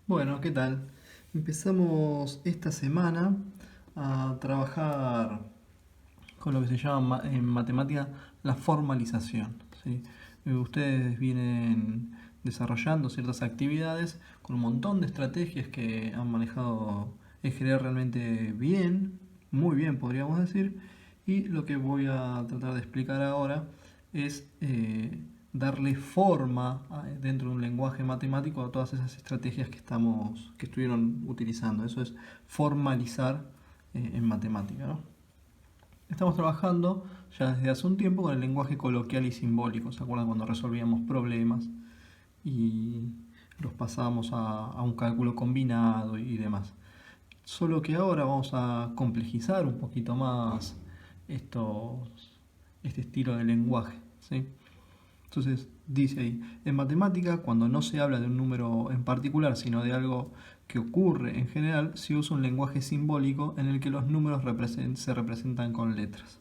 Bueno, ¿qué tal? Empezamos esta semana a trabajar con lo que se llama en matemática la formalización. ¿Sí? Ustedes vienen desarrollando ciertas actividades con un montón de estrategias que han manejado en general realmente bien, muy bien podríamos decir, y lo que voy a tratar de explicar ahora es darle forma dentro de un lenguaje matemático a todas esas estrategias que estuvieron utilizando. Eso es formalizar en matemática, ¿no? Estamos trabajando ya desde hace un tiempo con el lenguaje coloquial y simbólico. ¿Se acuerdan cuando resolvíamos problemas y los pasábamos a un cálculo combinado y demás? Solo que ahora vamos a complejizar un poquito más este estilo de lenguaje, ¿sí? Entonces dice ahí, en matemática, cuando no se habla de un número en particular, sino de algo que ocurre en general, se usa un lenguaje simbólico en el que los números se representan con letras.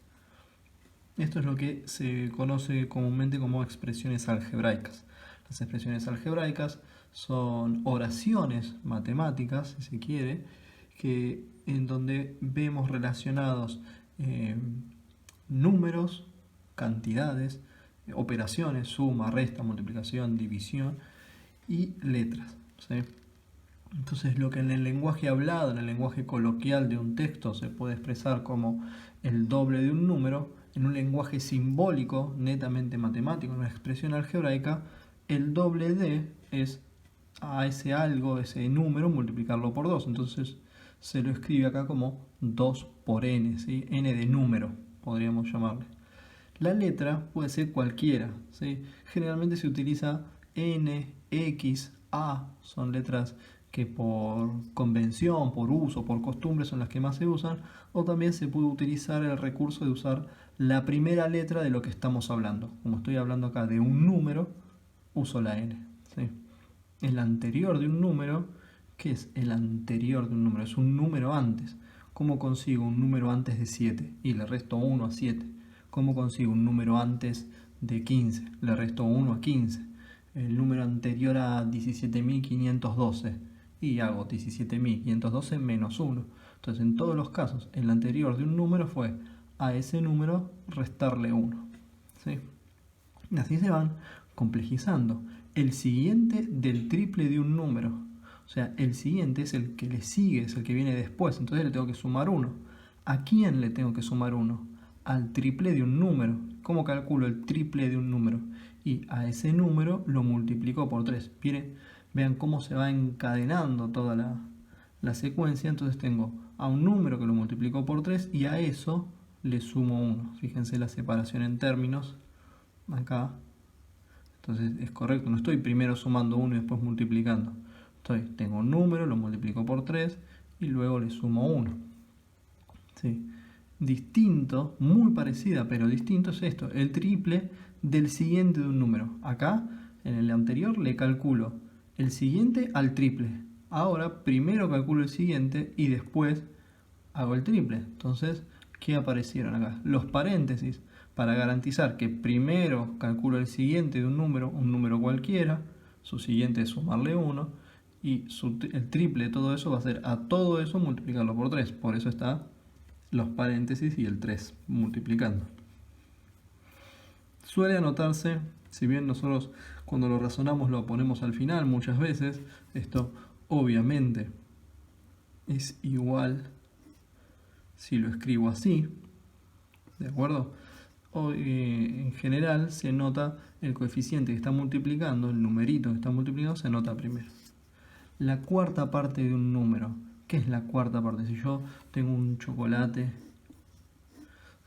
Esto es lo que se conoce comúnmente como expresiones algebraicas. Las expresiones algebraicas son oraciones matemáticas, si se quiere, en donde vemos relacionados eh, números, cantidades, operaciones, suma, resta, multiplicación, división y letras, ¿sí? Entonces lo que en el lenguaje hablado, en el lenguaje coloquial de un texto se puede expresar como el doble de un número, en un lenguaje simbólico, netamente matemático, en una expresión algebraica, el doble de es a ese algo, ese número, multiplicarlo por 2. Entonces se lo escribe acá como 2 por n, ¿sí? N de número, podríamos llamarle. La letra puede ser cualquiera, ¿sí? Generalmente se utiliza N, X, A, son letras que por convención, por uso, por costumbre son las que más se usan, o también se puede utilizar el recurso de usar la primera letra de lo que estamos hablando. Como estoy hablando acá de un número, uso la N, ¿sí? El anterior de un número, ¿qué es el anterior de un número? Es un número antes. ¿Cómo consigo un número antes de 7? Y le resto 1 a 7. ¿Cómo consigo un número antes de 15? Le resto 1 a 15. El número anterior a 17.512 y hago 17.512 menos 1. Entonces, en todos los casos, el anterior de un número fue a ese número restarle 1. ¿Sí? Y así se van complejizando. El siguiente del triple de un número. O sea, el siguiente es el que le sigue, es el que viene después. Entonces le tengo que sumar 1. ¿A quién le tengo que sumar 1? Al triple de un número. ¿Cómo calculo el triple de un número? Y a ese número lo multiplico por 3. Vean cómo se va encadenando toda la secuencia. Entonces tengo a un número que lo multiplico por 3 y a eso le sumo 1. Fíjense la separación en términos acá. Entonces es correcto, no estoy primero sumando 1 y después multiplicando. Tengo un número, lo multiplico por 3 y luego le sumo 1. ¿Sí? Distinto, muy parecida, pero distinto es esto, el triple del siguiente de un número. Acá, en el anterior, le calculo el siguiente al triple. Ahora, primero calculo el siguiente y después hago el triple. Entonces, ¿qué aparecieron acá? Los paréntesis, para garantizar que primero calculo el siguiente de un número cualquiera, su siguiente es sumarle 1, y el triple de todo eso va a ser a todo eso multiplicarlo por 3. Por eso está los paréntesis y el 3 multiplicando. Suele anotarse, si bien nosotros cuando lo razonamos lo ponemos al final muchas veces, esto obviamente es igual si lo escribo así, ¿de acuerdo? En general se nota el coeficiente que está multiplicando, el numerito que está multiplicando, se nota primero. La cuarta parte de un número. ¿Qué es la cuarta parte? Si yo tengo un chocolate,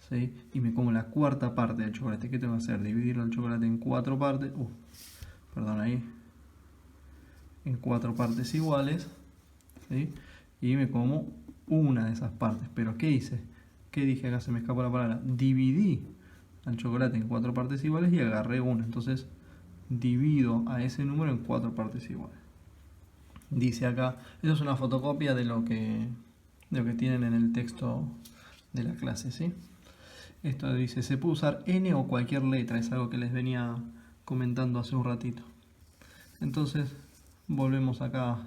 ¿sí? Y me como la cuarta parte del chocolate, ¿qué tengo que hacer? Dividirlo el chocolate en 4 partes. Perdón, ahí. En 4 partes iguales, ¿sí? Y me como una de esas partes. Pero ¿qué hice? ¿Qué dije? Acá se me escapó la palabra. Dividí al chocolate en 4 partes iguales y agarré una. Entonces divido a ese número en 4 partes iguales. Dice acá, eso es una fotocopia de lo que tienen en el texto de la clase, ¿sí? Esto dice, se puede usar n o cualquier letra, es algo que les venía comentando hace un ratito. Entonces, volvemos acá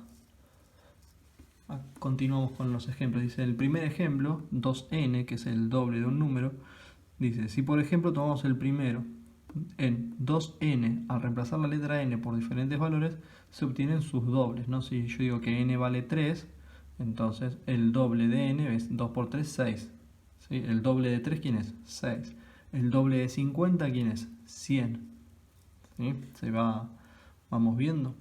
Continuamos con los ejemplos. Dice el primer ejemplo, 2n, que es el doble de un número. Dice, si por ejemplo tomamos el primero, en 2n, al reemplazar la letra n por diferentes valores, se obtienen sus dobles, ¿no? Si yo digo que n vale 3, entonces el doble de n es 2 por 3, 6. ¿Sí? El doble de 3, ¿quién es? 6. El doble de 50, ¿quién es? 100. ¿Sí? Vamos viendo.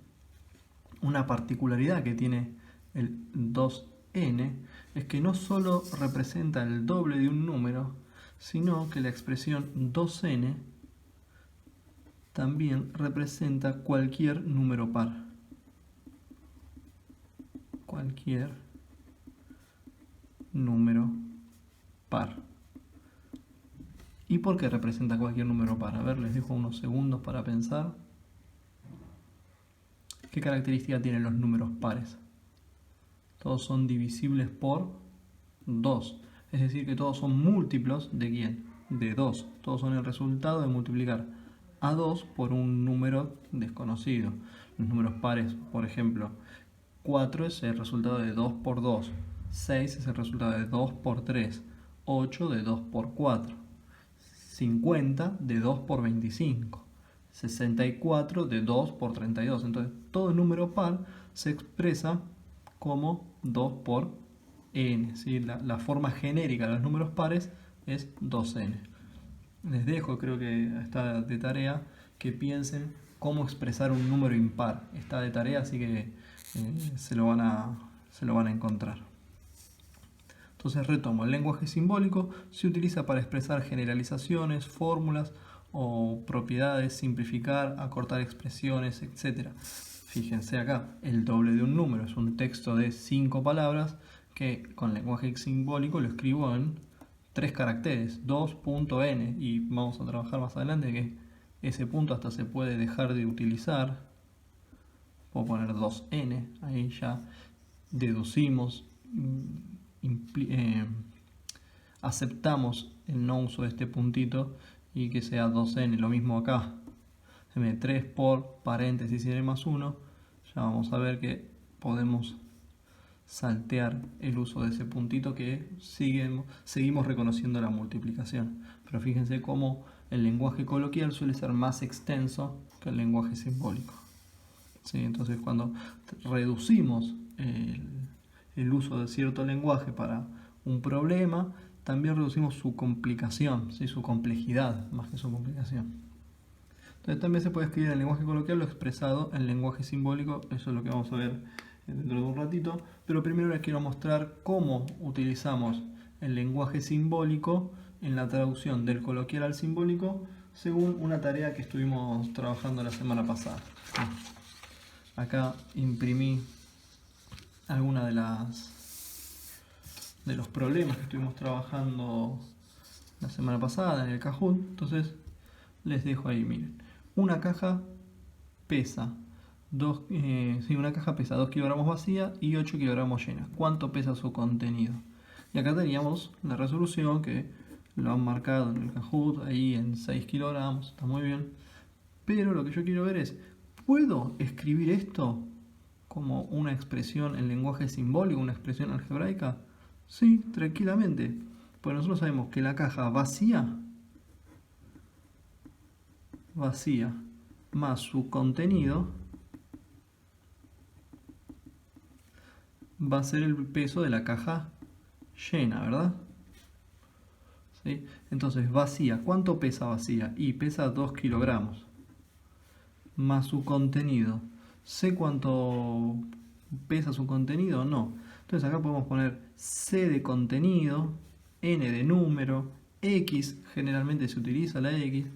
Una particularidad que tiene el 2n es que no solo representa el doble de un número, sino que la expresión 2n también representa cualquier número par. Cualquier número par. ¿Y por qué representa cualquier número par? A ver, les dejo unos segundos para pensar. ¿Qué característica tienen los números pares? Todos son divisibles por 2. Es decir, que todos son múltiplos ¿de quién? De 2. Todos son el resultado de multiplicar a 2 por un número desconocido. Los números pares, por ejemplo, 4 es el resultado de 2 por 2. 6 es el resultado de 2 por 3. 8 de 2 por 4. 50 de 2 por 25. 64 de 2 por 32. Entonces, todo número par se expresa como 2 por n. ¿Sí? La forma genérica de los números pares es 2n. Les dejo, creo que está de tarea, que piensen cómo expresar un número impar. Está de tarea, así que se lo van a encontrar. Entonces retomo, el lenguaje simbólico se utiliza para expresar generalizaciones, fórmulas o propiedades, simplificar, acortar expresiones, etc. Fíjense acá, el doble de un número es un texto de 5 palabras que con lenguaje simbólico lo escribo en 3 caracteres, 2.n, y vamos a trabajar más adelante que ese punto hasta se puede dejar de utilizar. Puedo poner 2n, ahí ya deducimos, aceptamos el no uso de este puntito y que sea 2n. Lo mismo acá, 3 por paréntesis y n más 1, ya vamos a ver que podemos saltear el uso de ese puntito, que seguimos reconociendo la multiplicación. Pero fíjense cómo el lenguaje coloquial suele ser más extenso que el lenguaje simbólico. ¿Sí? Entonces, cuando reducimos el uso de cierto lenguaje para un problema, también reducimos su complicación, ¿sí? Su complejidad más que su complicación. Entonces también se puede escribir en lenguaje coloquial lo expresado en lenguaje simbólico. Eso es lo que vamos a ver dentro de un ratito, pero primero les quiero mostrar cómo utilizamos el lenguaje simbólico en la traducción del coloquial al simbólico según una tarea que estuvimos trabajando la semana pasada. Acá imprimí algunas de los problemas que estuvimos trabajando la semana pasada en el Kahoot. Entonces les dejo ahí, miren. Una caja pesa 2 kilogramos vacía y 8 kilogramos llena. ¿Cuánto pesa su contenido? Y acá teníamos la resolución que lo han marcado en el Kahoot, ahí en 6 kilogramos, está muy bien. Pero lo que yo quiero ver es, ¿puedo escribir esto como una expresión en lenguaje simbólico, una expresión algebraica? Sí, tranquilamente. Pues nosotros sabemos que la caja vacía más su contenido va a ser el peso de la caja llena, ¿verdad? ¿Sí? Entonces, vacía, ¿cuánto pesa vacía? Y pesa 2 kilogramos. Más su contenido. ¿Sé cuánto pesa su contenido? No. Entonces acá podemos poner C de contenido, N de número, X, generalmente se utiliza la X,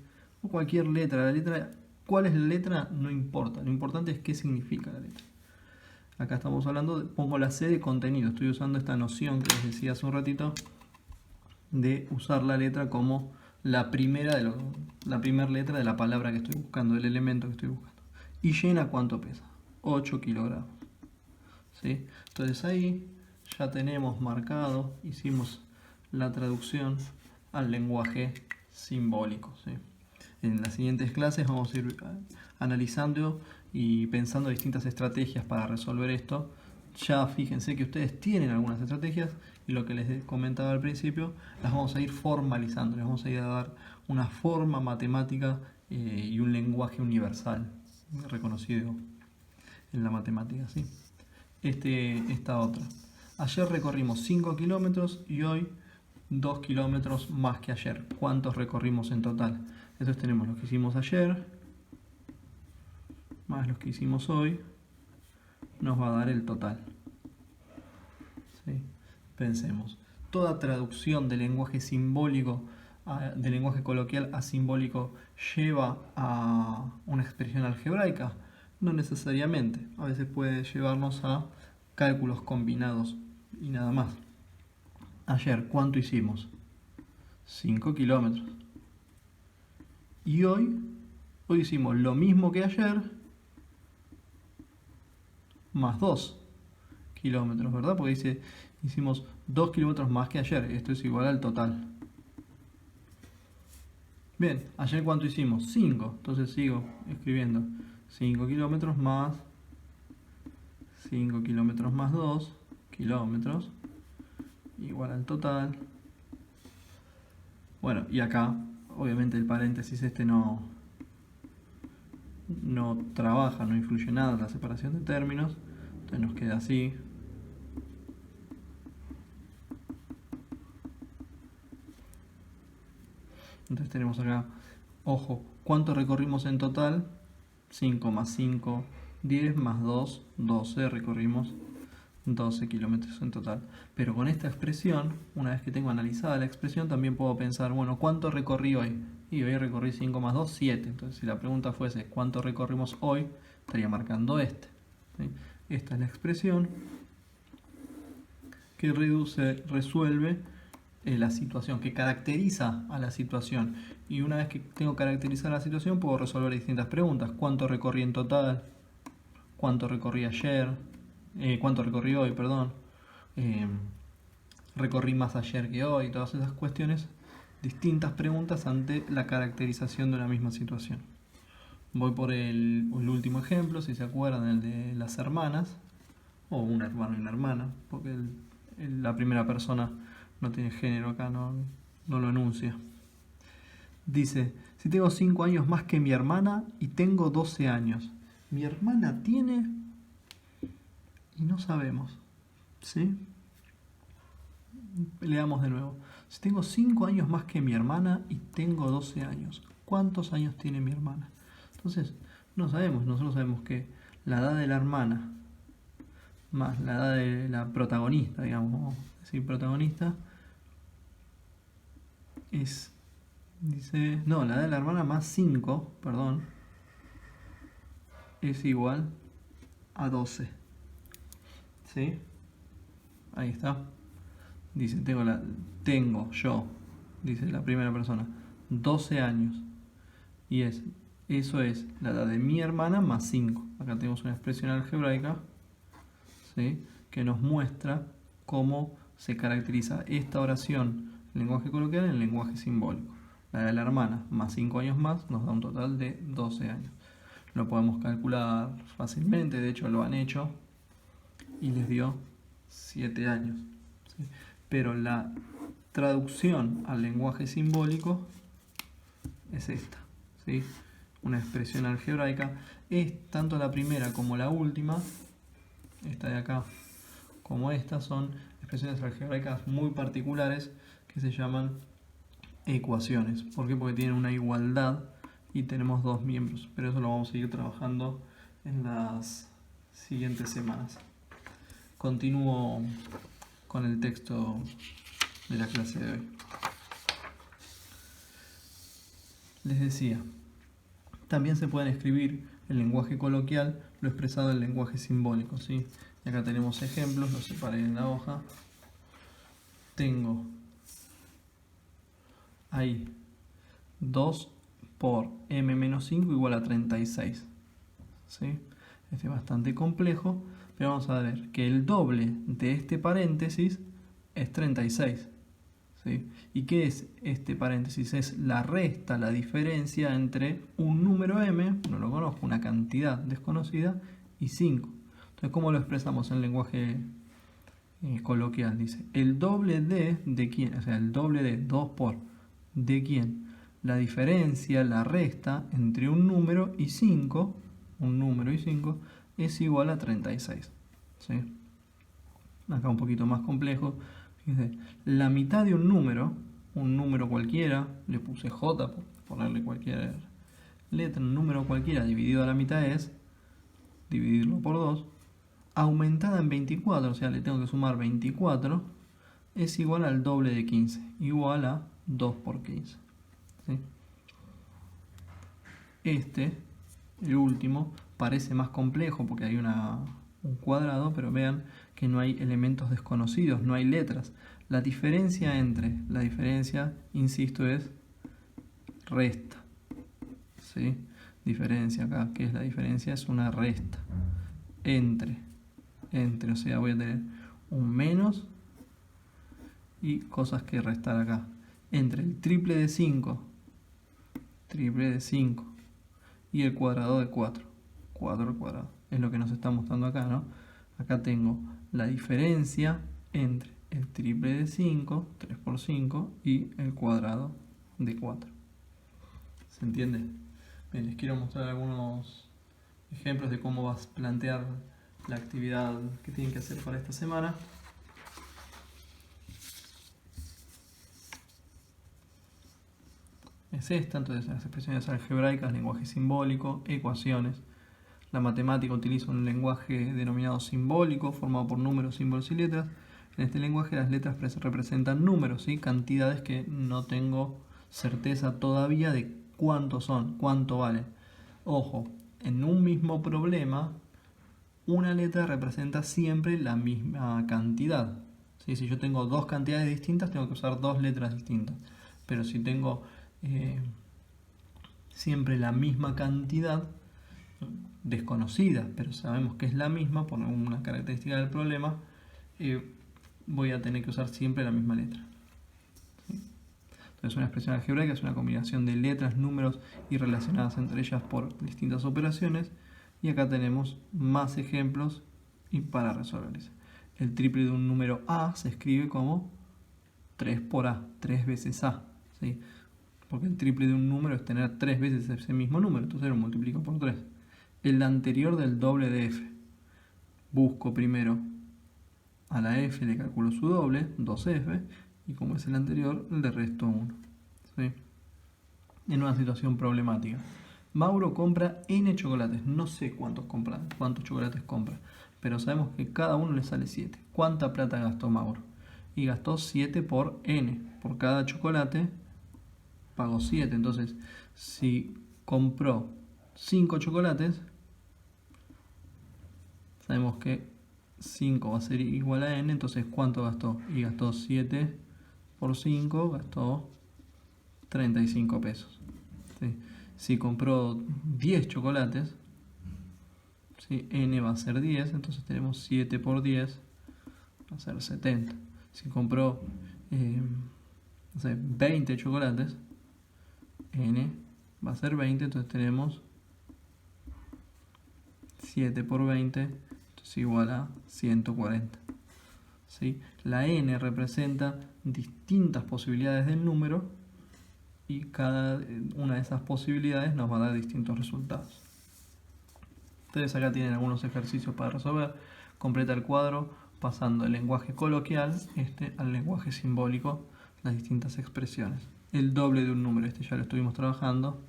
o cualquier letra. La letra, ¿cuál es la letra? No importa. Lo importante es qué significa la letra. Acá estamos hablando, pongo la C de contenido. Estoy usando esta noción que les decía hace un ratito de usar la letra como la primera letra de la palabra que estoy buscando, del elemento que estoy buscando. Y llena, ¿cuánto pesa? 8 kilogramos. ¿Sí? Entonces ahí ya tenemos marcado, hicimos la traducción al lenguaje simbólico. ¿Sí? En las siguientes clases vamos a ir analizando y pensando distintas estrategias para resolver esto, ya fíjense que ustedes tienen algunas estrategias y lo que les comentaba al principio, las vamos a ir formalizando, les vamos a ir a dar una forma matemática y un lenguaje universal reconocido en la matemática, ¿sí? Esta otra. Ayer recorrimos 5 kilómetros y hoy 2 kilómetros más que ayer. ¿Cuántos recorrimos en total? Entonces tenemos lo que hicimos ayer más los que hicimos hoy, nos va a dar el total. ¿Sí? Pensemos, toda traducción de lenguaje simbólico, de lenguaje coloquial a simbólico, lleva a una expresión algebraica. No necesariamente, a veces puede llevarnos a cálculos combinados y nada más. Ayer, ¿cuánto hicimos? 5 kilómetros. Y hoy hicimos lo mismo que ayer, más 2 kilómetros, ¿verdad? Porque dice, hicimos 2 kilómetros más que ayer. Esto es igual al total. Bien, ayer ¿cuánto hicimos? 5. Entonces sigo escribiendo 5 kilómetros más 5 kilómetros más 2 kilómetros igual al total. Bueno, y acá obviamente el paréntesis no trabaja, no influye nada en la separación de términos, entonces nos queda así. Entonces tenemos acá, ojo, ¿cuánto recorrimos en total? 5 más 5, 10 más 2, 12, recorrimos 12 kilómetros en total. Pero con esta expresión, una vez que tengo analizada la expresión, también puedo pensar, bueno, ¿cuánto recorrí hoy? Y hoy recorrí 5 más 2, 7. Entonces si la pregunta fuese, ¿cuánto recorrimos hoy? Estaría marcando este. ¿Sí? Esta es la expresión que resuelve la situación, que caracteriza a la situación. Y una vez que tengo caracterizada la situación, puedo resolver distintas preguntas. ¿Cuánto recorrí en total? ¿Cuánto recorrí ayer? ¿Cuánto recorrí hoy? Perdón. ¿Recorrí más ayer que hoy? Todas esas cuestiones, distintas preguntas ante la caracterización de una misma situación. Voy por el último ejemplo, si se acuerdan, el de las hermanas, o un hermano y una hermana, porque la primera persona no tiene género acá, no lo enuncia. Dice, si tengo 5 años más que mi hermana y tengo 12 años. Mi hermana tiene y no sabemos. ¿Sí? Leamos de nuevo. Si tengo 5 años más que mi hermana y tengo 12 años. ¿Cuántos años tiene mi hermana? Entonces, no sabemos. Nosotros sabemos que la edad de la hermana más la edad de la protagonista, digamos, vamos a decir protagonista, la edad de la hermana más 5, perdón, es igual a 12. ¿Sí? Ahí está. Dice, tengo yo, dice la primera persona, 12 años. Y eso es la edad de mi hermana más 5. Acá tenemos una expresión algebraica, ¿sí?, que nos muestra cómo se caracteriza esta oración en lenguaje coloquial en el lenguaje simbólico. La de la hermana más 5 años más nos da un total de 12 años. Lo podemos calcular fácilmente, de hecho lo han hecho y les dio 7 años. ¿Sí? Pero la traducción al lenguaje simbólico es esta, ¿sí? Una expresión algebraica. Es tanto la primera como la última, esta de acá como esta, son expresiones algebraicas muy particulares que se llaman ecuaciones. ¿Por qué? Porque tienen una igualdad y tenemos dos miembros, pero eso lo vamos a ir trabajando en las siguientes semanas. Continúo con el texto de la clase de hoy. Les decía, también se pueden escribir el lenguaje coloquial lo expresado en el lenguaje simbólico, ¿sí? Y acá tenemos ejemplos, los separé en la hoja. Tengo ahí 2 por m menos 5 igual a 36. ¿Sí? Este es bastante complejo, pero vamos a ver que el doble de este paréntesis es 36. ¿Sí? ¿Y qué es este paréntesis? Es la resta, la diferencia entre un número m, no lo conozco, una cantidad desconocida, y 5. Entonces, ¿cómo lo expresamos en lenguaje coloquial? Dice, el doble de quién, o sea, el doble de 2 por de quién. La diferencia, la resta entre un número y 5, es igual a 36. ¿Sí? Acá un poquito más complejo. Fíjense, la mitad de un número cualquiera, le puse J por ponerle cualquier letra, un número cualquiera dividido a la mitad es dividirlo por 2, aumentada en 24, o sea, le tengo que sumar 24, es igual al doble de 15, igual a 2 por 15. ¿Sí? El último, parece más complejo porque hay un cuadrado, pero vean que no hay elementos desconocidos, no hay letras. La diferencia, insisto, es resta. ¿Sí? Diferencia acá, ¿qué es la diferencia? Es una resta. Entre, o sea, voy a tener un menos y cosas que restar acá. Entre el triple de 5 y el cuadrado de 4 al cuadrado. Es lo que nos está mostrando acá, ¿no? Acá tengo la diferencia entre el triple de 5, 3 por 5, y el cuadrado de 4. ¿Se entiende? Bien, les quiero mostrar algunos ejemplos de cómo vas a plantear la actividad que tienen que hacer para esta semana. Es esta, entonces las expresiones algebraicas, lenguaje simbólico, ecuaciones. La matemática utiliza un lenguaje denominado simbólico, formado por números, símbolos y letras. En este lenguaje las letras representan números, ¿sí? Cantidades que no tengo certeza todavía de cuántos son, cuánto valen. Ojo, en un mismo problema, una letra representa siempre la misma cantidad. ¿Sí? Si yo tengo dos cantidades distintas, tengo que usar dos letras distintas. Pero si tengo siempre la misma cantidad, desconocida, pero sabemos que es la misma por una característica del problema, voy a tener que usar siempre la misma letra. ¿Sí? Entonces una expresión algebraica es una combinación de letras, números y relacionadas entre ellas por distintas operaciones. Y acá tenemos más ejemplos y para resolverse. El triple de un número A se escribe como 3 por A, 3 veces A. ¿Sí? Porque el triple de un número es tener 3 veces ese mismo número, entonces lo multiplico por 3. El anterior del doble de F. Busco primero a la F, le calculo su doble, 2F, y como es el anterior, le resto 1. ¿Sí? En una situación problemática. Mauro compra N chocolates. No sé cuántos chocolates compra, pero sabemos que cada uno le sale 7. ¿Cuánta plata gastó Mauro? Y gastó 7 por N. Por cada chocolate pagó 7. Entonces, si compró 5 chocolates, sabemos que 5 va a ser igual a N. Entonces, ¿cuánto gastó? Y gastó 7 por 5, gastó 35 pesos. ¿Sí? Si compró 10 chocolates, ¿sí? N va a ser 10, entonces tenemos 7 por 10, va a ser 70. Si compró 20 chocolates, N va a ser 20, entonces tenemos 7 por 20, entonces igual a 140. ¿Sí? La N representa distintas posibilidades del número y cada una de esas posibilidades nos va a dar distintos resultados. Ustedes acá tienen algunos ejercicios para resolver. Completa el cuadro pasando del lenguaje coloquial al lenguaje simbólico, las distintas expresiones. El doble de un número, ya lo estuvimos trabajando,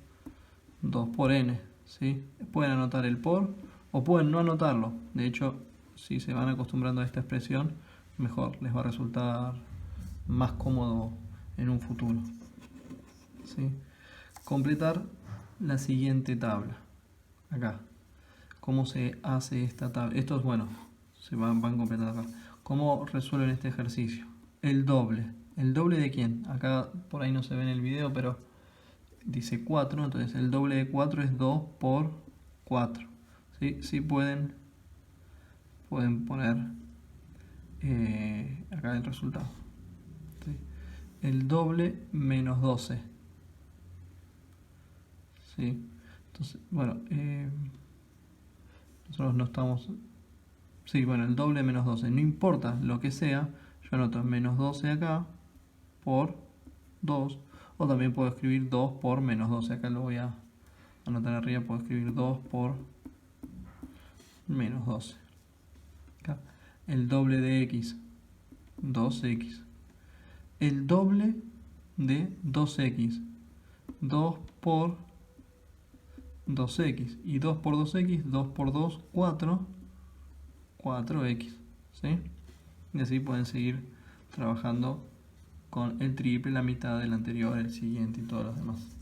2 por n. ¿Sí? Pueden anotar el por o pueden no anotarlo. De hecho, si se van acostumbrando a esta expresión, mejor, les va a resultar más cómodo en un futuro. ¿Sí? Completar la siguiente tabla. Acá. ¿Cómo se hace esta tabla? Esto es bueno, se van completando acá. ¿Cómo resuelven este ejercicio? El doble. ¿El doble de quién? Acá por ahí no se ve en el video, pero dice 4, entonces el doble de 4 es 2 por 4. ¿Sí? Sí pueden poner acá el resultado. ¿Sí? El doble menos 12. ¿Sí? Entonces, bueno, nosotros no estamos Sí, bueno, el doble de menos 12. No importa lo que sea, yo anoto menos 12 acá por 2. O también puedo escribir 2 por menos 12. Acá lo voy a anotar arriba, puedo escribir 2 por menos 12. Acá. El doble de x, 2x. El doble de 2x, 2 por 2x. Y 2 por 2x, 2 por 2, 4, 4x. ¿Sí? Y así pueden seguir trabajando con el triple, la mitad del anterior, el siguiente y todos los demás.